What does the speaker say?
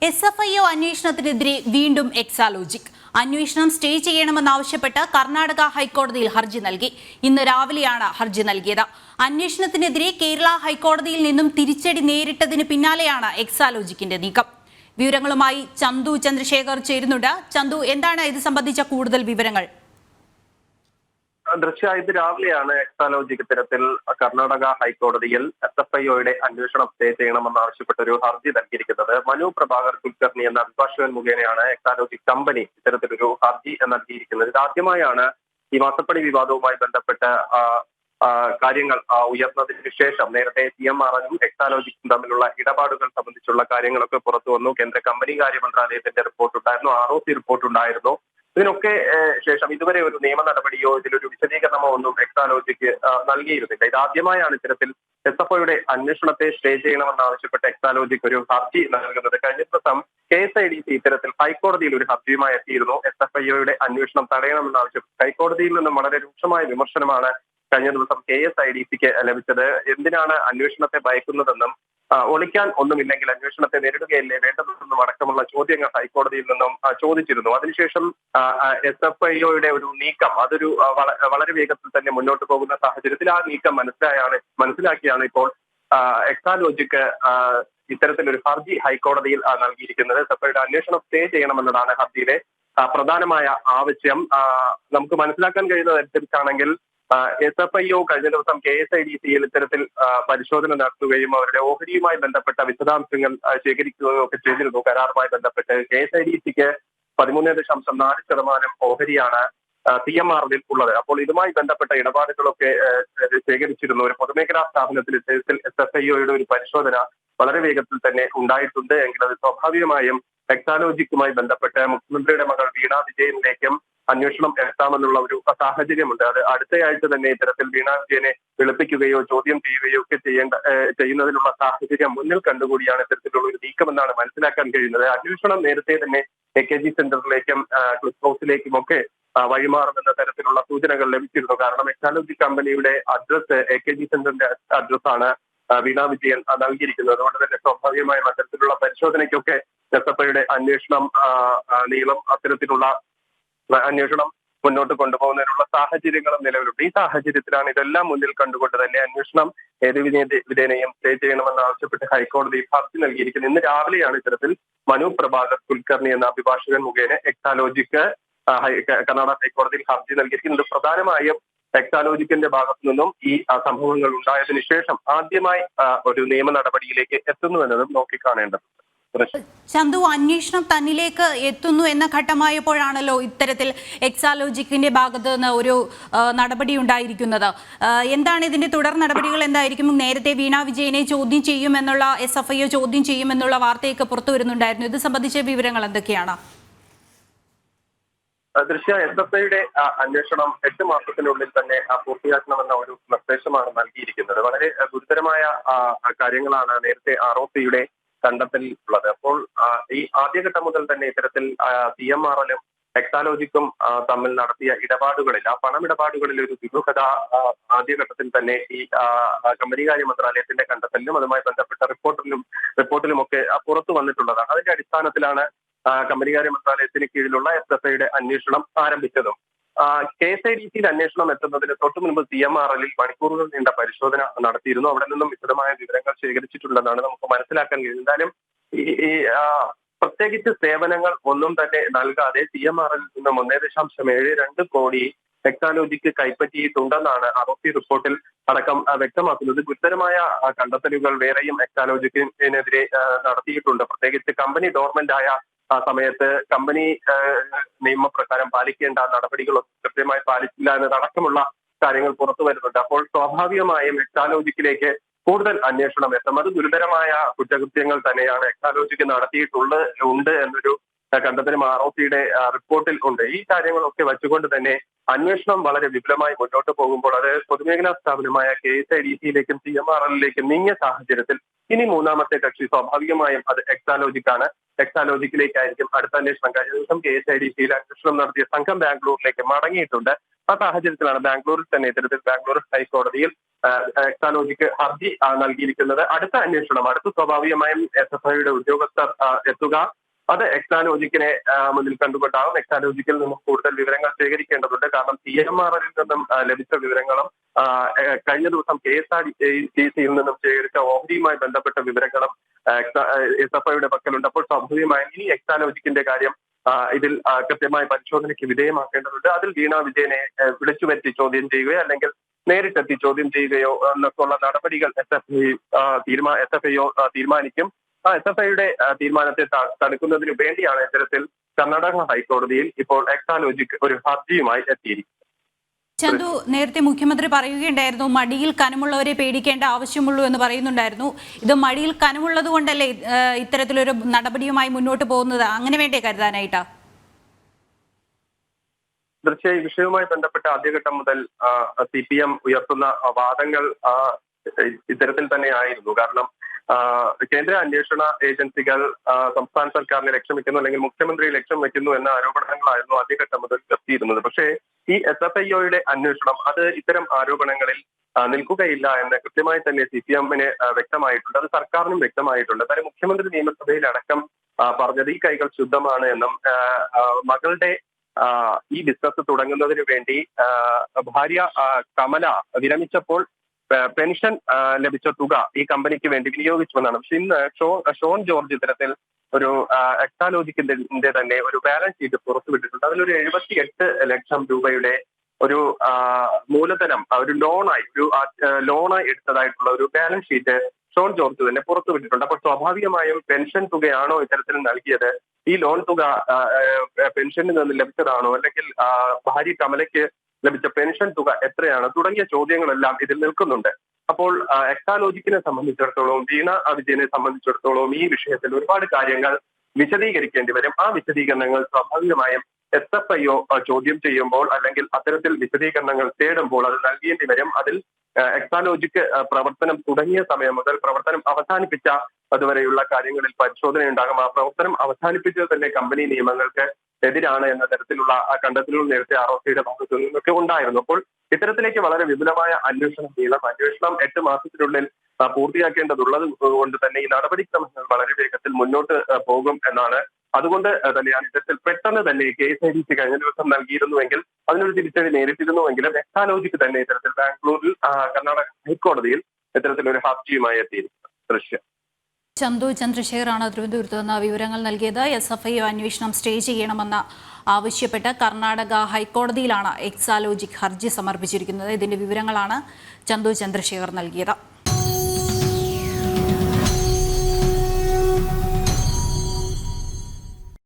SFIO അന്വേഷണത്തിനെതിരെ വീണ്ടും എക്സാലോജിക്. അന്വേഷണം stay ചെയ്യണമെന്നാവശ്യപ്പെട്ട് കർണാടക ഹൈക്കോടതിയിൽ ഹർജി നൽകി. ഇന്ന് രാവിലെയാണ് ഹർജി നൽകിയത്. അന്വേഷണത്തിനെതിരെ കേരള ഹൈക്കോടതിയിൽ നിന്നും തിരിച്ചടി നേരിട്ടതിന് പിന്നാലെയാണ് എക്സാലോജിക്കിന്റെ നീക്കം. വിവരങ്ങളുമായി ചന്തു ചന്ദ്രശേഖർ ചേരുന്നുണ്ട്. ചന്തു, എന്താണ് ഇത് സംബന്ധിച്ച കൂടുതൽ വിവരങ്ങൾ? ഇത് രാവിലെയാണ് എക്സാലോജിക് ഇത്തരത്തിൽ കർണാടക ഹൈക്കോടതിയിൽ SFIOയുടെ അന്വേഷണം സ്റ്റേ ചെയ്യണമെന്നാവശ്യപ്പെട്ട ഒരു ഹർജി നൽകിയിരിക്കുന്നത്. മനു പ്രഭാകർ കുൽക്കർണി എന്ന അഭിഭാഷകൻ മുഖേനയാണ് എക്സാലോജിക് കമ്പനി ഇത്തരത്തിലൊരു ഹർജി നൽകിയിരിക്കുന്നത്. ഇതാദ്യമായാണ് ഈ മാസപ്പടി വിവാദവുമായി ബന്ധപ്പെട്ട കാര്യങ്ങൾ ഉയർന്നതിന് ശേഷം നേരത്തെ CMRനും എക്സാലോജിക്കും തമ്മിലുള്ള ഇടപാടുകൾ സംബന്ധിച്ചുള്ള കാര്യങ്ങളൊക്കെ പുറത്തു വന്നു. കേന്ദ്ര കമ്പനി കാര്യ മന്ത്രാലയത്തിന്റെ റിപ്പോർട്ടുണ്ടായിരുന്നു, ROC റിപ്പോർട്ടുണ്ടായിരുന്നു. ഇതിനൊക്കെ ശേഷം ഇതുവരെ ഒരു നിയമ നടപടിയോ ഇതിലൊരു വിശദീകരണമോ ഒന്നും എക്സാലോജിക്ക് നൽകിയിരുന്നില്ല. ഇതാദ്യമായാണ് ഇത്തരത്തിൽ SFIOയുടെ അന്വേഷണത്തെ സ്റ്റേ ചെയ്യണമെന്നാവശ്യപ്പെട്ട് എക്സാലോജിക്ക് ഒരു ഹർജി നൽകുന്നത്. കഴിഞ്ഞ ദിവസം KSIDC ഇത്തരത്തിൽ ഹൈക്കോടതിയിൽ ഒരു ഹർജിയുമായി എത്തിയിരുന്നു. SFIOയുടെ അന്വേഷണം തടയണമെന്നാവശ്യപ്പെട്ട് ഹൈക്കോടതിയിൽ നിന്നും വളരെ രൂക്ഷമായ വിമർശനമാണ് കഴിഞ്ഞ ദിവസം KSIDCക്ക് ലഭിച്ചത്. എന്തിനാണ് അന്വേഷണത്തെ ഭയക്കുന്നതെന്നും ഒളിക്കാൻ ഒന്നുമില്ലെങ്കിൽ അന്വേഷണത്തെ നേരിടുകയല്ലേ വേണ്ടതെന്നും അടക്കമുള്ള ചോദ്യങ്ങൾ ഹൈക്കോടതിയിൽ നിന്നും ചോദിച്ചിരുന്നു. അതിനുശേഷം SFIOയുടെ ഒരു നീക്കം അതൊരു വളരെ വേഗത്തിൽ തന്നെ മുന്നോട്ട് പോകുന്ന സാഹചര്യത്തിൽ ആ നീക്കം മനസ്സിലാക്കിയാണ് ഇപ്പോൾ എക്സാലോജിക്ക് ഇത്തരത്തിലൊരു ഹർജി ഹൈക്കോടതിയിൽ നൽകിയിരിക്കുന്നത്. SFIOയുടെ അന്വേഷണം സ്റ്റേ ചെയ്യണമെന്നതാണ് ഹർജിയിലെ പ്രധാനമായ ആവശ്യം. നമുക്ക് മനസ്സിലാക്കാൻ കഴിയുന്നതനുസരിച്ചാണെങ്കിൽ SFIO കഴിഞ്ഞ ദിവസം KSIDCയിൽ ഇത്തരത്തിൽ പരിശോധന നടത്തുകയും അവരുടെ ഓഹരിയുമായി ബന്ധപ്പെട്ട വിശദാംശങ്ങൾ ശേഖരിക്കുകയും ഒക്കെ ചെയ്തിരുന്നു. കരാറുമായി ബന്ധപ്പെട്ട് KSIDCക്ക് 13.4% ഓഹരിയാണ് CMRൽ ഉള്ളത്. അപ്പോൾ ഇതുമായി ബന്ധപ്പെട്ട ഇടപാടുകളൊക്കെ ശേഖരിച്ചിരുന്നു. ഒരു പൊതുമേഖലാ സ്ഥാപനത്തിൽ ഇത്തരത്തിൽ SFIOയുടെ ഒരു പരിശോധന വളരെ വേഗത്തിൽ തന്നെ ഉണ്ടായിട്ടുണ്ട് എങ്കിൽ അത് സ്വാഭാവികമായും എക്സാലോജിക്കുമായി ബന്ധപ്പെട്ട് മുഖ്യമന്ത്രിയുടെ മകൾ വീണ വിജയനിലേക്കും അന്വേഷണം എത്താമെന്നുള്ള ഒരു സാഹചര്യമുണ്ട്. അത് അടുത്തയാഴ്ച തന്നെ ഇത്തരത്തിൽ വീണ വിജയനെ വിളിപ്പിക്കുകയോ ചോദ്യം ചെയ്യുകയോ ഒക്കെ ചെയ്യുന്നതിനുള്ള സാഹചര്യം മുന്നിൽ കണ്ടുകൂടിയാണ് ഇത്തരത്തിലുള്ള ഒരു നീക്കമെന്നാണ് മനസ്സിലാക്കാൻ കഴിയുന്നത്. അന്വേഷണം നേരത്തെ തന്നെ AKG സെന്ററിലേക്കും ക്ലിഫ് ഹൗസിലേക്കും ഒക്കെ വഴിമാറുമെന്ന തരത്തിലുള്ള സൂചനകൾ ലഭിച്ചിരുന്നു. കാരണം എക്സാലോജിക് കമ്പനിയുടെ അഡ്രസ് AKG സെന്ററിന്റെ അഡ്രസ്സാണ് വീണ വിജയൻ നൽകിയിരിക്കുന്നത്. അതുകൊണ്ട് തന്നെ സ്വാഭാവികമായും അത്തരത്തിലുള്ള പരിശോധനയ്ക്കൊക്കെ SFIOയുടെ അന്വേഷണം നീളം അത്തരത്തിലുള്ള അന്വേഷണം മുന്നോട്ട് കൊണ്ടുപോകുന്നതിനുള്ള സാഹചര്യങ്ങളും നിലവിലുണ്ട്. ഈ സാഹചര്യത്തിലാണ് ഇതെല്ലാം മുന്നിൽ കണ്ടുകൊണ്ട് തന്നെ അന്വേഷണം ഏത് വിധേനയും സ്റ്റേ ചെയ്യണമെന്ന് ആവശ്യപ്പെട്ട് ഹൈക്കോടതി ഹർജി നൽകിയിരിക്കുന്നത്. ഇന്ന് രാവിലെയാണ് ഇത്തരത്തിൽ മനു പ്രഭാകർ കുൽക്കർണി എന്ന അഭിഭാഷകൻ മുഖേന എക്സാലോജിക്ക് കർണാടക ഹൈക്കോടതിയിൽ ഹർജി നൽകിയിരിക്കുന്നത്. പ്രധാനമായും എക്സാലോജിക്കിന്റെ ഭാഗത്തു നിന്നും ഈ സംഭവങ്ങൾ ഉണ്ടായതിനു ശേഷം ആദ്യമായി ഒരു നിയമ നടപടിയിലേക്ക് എത്തുന്നുവെന്നതും നോക്കിക്കാണേണ്ടതുണ്ട്. ചന്തു, അന്വേഷണം തന്നിലേക്ക് എത്തുന്നു എന്ന ഘട്ടമായപ്പോഴാണല്ലോ ഇത്തരത്തിൽ എക്സാലോജിക്കിന്റെ ഭാഗത്ത് നിന്ന് ഒരു നടപടി ഉണ്ടായിരിക്കുന്നത്. എന്താണ് ഇതിന്റെ തുടർ നടപടികൾ എന്തായിരിക്കും? നേരത്തെ വീണ വിജയനെ ചോദ്യം ചെയ്യുമെന്നുള്ള SFIO ചോദ്യം ചെയ്യുമെന്നുള്ള വാർത്തയൊക്കെ പുറത്തു വരുന്നുണ്ടായിരുന്നു. ഇത് സംബന്ധിച്ച വിവരങ്ങൾ എന്തൊക്കെയാണ്? SFIOയുടെ അന്വേഷണം 8 മാസത്തിനുള്ളിൽ തന്നെ പൂർത്തിയാക്കണമെന്ന ഒരു നിർദ്ദേശമാണ് നൽകിയിരിക്കുന്നത്. വളരെ ഗുരുതരമായ കാര്യങ്ങളാണ് നേരത്തെ ROCയുടെ കണ്ടെത്തലിൽ ഉള്ളത്. അപ്പോൾ ഈ ആദ്യഘട്ടം മുതൽ തന്നെ ഇത്തരത്തിൽ CMRലും എക്സാലോജിക്കും തമ്മിൽ നടത്തിയ ഇടപാടുകളിൽ ആ പണമിടപാടുകളിൽ ഒരു ദുരൂഹത ആദ്യഘട്ടത്തിൽ തന്നെ ഈ കമ്പനികാര്യ മന്ത്രാലയത്തിന്റെ കണ്ടെത്തലിലും അതുമായി ബന്ധപ്പെട്ട റിപ്പോർട്ടിലും ഒക്കെ പുറത്തു വന്നിട്ടുള്ളതാണ്. അതിന്റെ അടിസ്ഥാനത്തിലാണ് കമ്പനികാര്യ മന്ത്രാലയത്തിന് കീഴിലുള്ള SFIOയുടെ അന്വേഷണം ആരംഭിച്ചതും. KSIDCയിൽ അന്വേഷണം എത്തുന്നതിന് തൊട്ടു മുൻപ് CMRലിൽ മണിക്കൂറുകൾ നീണ്ട പരിശോധന നടത്തിയിരുന്നു. അവിടെ നിന്നും വിശദമായ വിവരങ്ങൾ ശേഖരിച്ചിട്ടുണ്ടെന്നാണ് നമുക്ക് മനസ്സിലാക്കാൻ കഴിയുന്നത്. എന്തായാലും ഈ പ്രത്യേകിച്ച് സേവനങ്ങൾ ഒന്നും തന്നെ നൽകാതെ CMRൽ നിന്നും 1.72 കോടി എക്സാലോജിക്ക് കൈപ്പറ്റിയിട്ടുണ്ടെന്നാണ് ROC റിപ്പോർട്ടിൽ അടക്കം വ്യക്തമാക്കുന്നത്. ഗുരുതരമായ കണ്ടെത്തലുകൾ വേറെയും എക്സാലോജിക്കിനെതിരെ നടത്തിയിട്ടുണ്ട്. പ്രത്യേകിച്ച് കമ്പനി ഡോർമെന്റ് ആയ ആ സമയത്ത് കമ്പനി നിയമപ്രകാരം പാലിക്കേണ്ട നടപടികളൊന്നും കൃത്യമായി പാലിച്ചില്ല എന്നതടക്കമുള്ള കാര്യങ്ങൾ പുറത്തു വരുന്നുണ്ട്. അപ്പോൾ സ്വാഭാവികമായും എക്സാലോജിക്കിലേക്ക് കൂടുതൽ അന്വേഷണം എത്തും. അത് ഗുരുതരമായ കുറ്റകൃത്യങ്ങൾ തന്നെയാണ് എക്സാലോജിക്ക് നടത്തിയിട്ടുണ്ട് എന്നൊരു കണ്ടെത്തലും ROCയുടെ റിപ്പോർട്ടിൽ ഉണ്ട്. ഈ കാര്യങ്ങളൊക്കെ വെച്ചുകൊണ്ട് തന്നെ അന്വേഷണം വളരെ വിപുലമായി മുന്നോട്ട് പോകുമ്പോൾ അത് പൊതുമേഖലാ സ്ഥാപനമായ KSIDCയിലേക്കും CMRലിലേക്കും നീങ്ങിയ സാഹചര്യത്തിൽ ഇനി മൂന്നാമത്തെ കക്ഷി സ്വാഭാവികമായും അത് എക്സാലോജിക്കാണ്. എക്സാലോജിക്കിലേക്കായിരിക്കും അടുത്ത അന്വേഷണം. കഴിഞ്ഞ ദിവസം KSIDCയിൽ അന്വേഷണം നടത്തിയ സംഘം ബാംഗ്ലൂരിലേക്ക് മടങ്ങിയിട്ടുണ്ട്. ആ സാഹചര്യത്തിലാണ് ബാംഗ്ലൂരിൽ തന്നെ ഇത്തരത്തിൽ ബാംഗ്ലൂർ ഹൈക്കോടതിയിൽ എക്സാലോജിക്ക് ഹർജി നൽകിയിരിക്കുന്നത്. അടുത്ത അന്വേഷണം, അടുത്ത സ്വാഭാവികമായും SFIയുടെ ഉദ്യോഗസ്ഥർ എത്തുക, അത് എക്സാലോജിക്കിനെ മുന്നിൽ കണ്ടുകൊണ്ടാകും. എക്സാലോജിക്കിൽ നിന്നും കൂടുതൽ വിവരങ്ങൾ ശേഖരിക്കേണ്ടതുണ്ട്. കാരണം CMRL നിന്നും ലഭിച്ച വിവരങ്ങളും കഴിഞ്ഞ ദിവസം KSRTCയിൽ നിന്നും ശേഖരിച്ച ഓഹരിയുമായി ബന്ധപ്പെട്ട വിവരങ്ങളും SFIയുടെ പക്കലുണ്ട്. അപ്പോൾ സ്വാഭാവികമായും ഇനി എക്സാലോജിക്കിന്റെ കാര്യം ഇതിൽ കൃത്യമായ പരിശോധനയ്ക്ക് വിധേയമാക്കേണ്ടതുണ്ട്. അതിൽ വീണ വിജയനെ വിളിച്ചു വരുത്തി ചോദ്യം ചെയ്യുകയോ അല്ലെങ്കിൽ നേരിട്ടെത്തി ചോദ്യം ചെയ്യുകയോ എന്നൊക്കെയുള്ള നടപടികൾ SFIO തീരുമാനിക്കും. SFIയുടെ തീരുമാനത്തെ തടുക്കുന്നതിന് വേണ്ടിയാണ് ഇത്തരത്തിൽ കർണാടക ഹൈക്കോടതിയിൽ ഇപ്പോൾ എക്സാലോജിക് ഒരു ഹർജിയുമായി എത്തിയിരിക്കുന്നത്. ചന്തു, നേരത്തെ മുഖ്യമന്ത്രി പറയുകയുണ്ടായിരുന്നു മടിയിൽ കനമുള്ളവരെ പേടിക്കേണ്ട ആവശ്യമുള്ളൂ എന്ന് പറയുന്നുണ്ടായിരുന്നു. ഇത് മടിയിൽ കനമുള്ളത് കൊണ്ടല്ലേ ഇത്തരത്തിലൊരു നടപടിയുമായി മുന്നോട്ട് പോകുന്നത്? അങ്ങനെ വേണ്ടേ കരുതാനായിട്ടാ? തീർച്ചയായും വിഷയവുമായി ബന്ധപ്പെട്ട ആദ്യഘട്ടം മുതൽ CPM ഉയർത്തുന്ന വാദങ്ങൾ ഇത്തരത്തിൽ തന്നെ ആയിരുന്നു. കാരണം കേന്ദ്ര അന്വേഷണ ഏജൻസികൾ സംസ്ഥാന സർക്കാരിനെ ലക്ഷ്യം വെക്കുന്നു അല്ലെങ്കിൽ മുഖ്യമന്ത്രിയെ ലക്ഷ്യം വെക്കുന്നു എന്ന ആരോപണങ്ങളായിരുന്നു ആദ്യഘട്ടം മുതൽ ഉയർത്തിയിരുന്നത്. പക്ഷേ ഈ SFIOയുടെ അന്വേഷണം അത് ഇത്തരം ആരോപണങ്ങളിൽ നിൽക്കുകയില്ല എന്ന് കൃത്യമായി തന്നെ CPMന് വ്യക്തമായിട്ടുണ്ട്. അത് സർക്കാരിനും വ്യക്തമായിട്ടുണ്ട്. കാര്യം മുഖ്യമന്ത്രി നിയമസഭയിൽ അടക്കം പറഞ്ഞത് ഈ കൈകൾ ശുദ്ധമാണ് എന്നും മകളുടെ ഈ ബിസിനസ് തുടങ്ങുന്നതിന് വേണ്ടി ഭാര്യ കമല വിരമിച്ചപ്പോൾ പെൻഷൻ ലഭിച്ച തുക ഈ കമ്പനിക്ക് വേണ്ടി വിനിയോഗിച്ചുവെന്നാണ്. പക്ഷെ ഇന്ന് ഷോൺ ജോർജ് ഇത്തരത്തിൽ ഒരു എക്സാലോജിക്കിന്റെ തന്നെ ഒരു ബാലൻസ് ഷീറ്റ് പുറത്തുവിട്ടിട്ടുണ്ട്. അതിലൊരു 78 ലക്ഷം രൂപയുടെ ഒരു മൂലധനം ഒരു ലോണായി എടുത്തതായിട്ടുള്ള ഒരു ബാലൻസ് ഷീറ്റ് ഷോൺ ജോർജ് തന്നെ പുറത്തുവിട്ടിട്ടുണ്ട്. അപ്പോൾ സ്വാഭാവികമായും പെൻഷൻ തുകയാണോ ഇത്തരത്തിൽ നൽകിയത്, ഈ ലോൺ തുക പെൻഷനിൽ നിന്ന് ലഭിച്ചതാണോ, അല്ലെങ്കിൽ ഭാര്യ കമലയ്ക്ക് ലഭിച്ച പെൻഷൻ തുക എത്രയാണ് തുടങ്ങിയ ചോദ്യങ്ങളെല്ലാം ഇതിൽ നിൽക്കുന്നുണ്ട്. അപ്പോൾ എക്സാലോജിക്കിനെ സംബന്ധിച്ചിടത്തോളം, വീണ വിജയനെ സംബന്ധിച്ചിടത്തോളം ഈ വിഷയത്തിൽ ഒരുപാട് കാര്യങ്ങൾ വിശദീകരിക്കേണ്ടി വരും. ആ വിശദീകരണങ്ങൾ സ്വാഭാവികമായും SFIO ചോദ്യം ചെയ്യുമ്പോൾ അല്ലെങ്കിൽ അത്തരത്തിൽ വിശദീകരണങ്ങൾ തേടുമ്പോൾ അത് നൽകേണ്ടി വരും. അതിൽ എക്സാലോജിക്ക് പ്രവർത്തനം തുടങ്ങിയ സമയം മുതൽ പ്രവർത്തനം അവസാനിപ്പിച്ച അതുവരെയുള്ള കാര്യങ്ങളിൽ പരിശോധനയുണ്ടാകും. ആ പ്രവർത്തനം അവസാനിപ്പിച്ചത് തന്നെ കമ്പനി നിയമങ്ങൾക്ക് എതിരാണ് എന്ന തരത്തിലുള്ള കണ്ടെത്തലുകൾ നേരത്തെ ROCയുടെ ഭാഗത്തു നിന്നൊക്കെ ഉണ്ടായിരുന്നു. അപ്പോൾ ഇത്തരത്തിലേക്ക് വളരെ വിപുലമായ അന്വേഷണം 8 മാസത്തിനുള്ളിൽ പൂർത്തിയാക്കേണ്ടതുള്ളത് കൊണ്ട് തന്നെ ഈ നടപടിക്രമങ്ങൾ വളരെ വേഗത്തിൽ മുന്നോട്ട് പോകും എന്നാണ്. അതുകൊണ്ട് തന്നെയാണ് ഇത്തരത്തിൽ പെട്ടെന്ന് തന്നെ KSRTC കഴിഞ്ഞ ദിവസം നൽകിയിരുന്നുവെങ്കിൽ അതിനൊരു തിരിച്ചടി നേരിട്ടിരുന്നുവെങ്കിലും എക്സാലോജിക്ക് തന്നെ ഇത്തരത്തിൽ ബാംഗ്ലൂരിൽ കർണാടക ഹൈക്കോടതിയിൽ ഇത്തരത്തിലൊരു ഹർജിയുമായി എത്തിയിരിക്കുന്നത്. ദൃശ്യം ചന്തു ചന്ദ്രശേഖറാണ് തിരുവനന്തപുരത്ത് നിന്ന് വിവരങ്ങൾ നൽകിയത്. SFIO അന്വേഷണം സ്റ്റേ ചെയ്യണമെന്ന് ആവശ്യപ്പെട്ട് കർണാടക ഹൈക്കോടതിയിലാണ് എക്സാലോജിക് ഹർജി സമർപ്പിച്ചിരിക്കുന്നത്. ഇതിന്റെ വിവരങ്ങളാണ് ചന്തു ചന്ദ്രശേഖർ നൽകിയത്.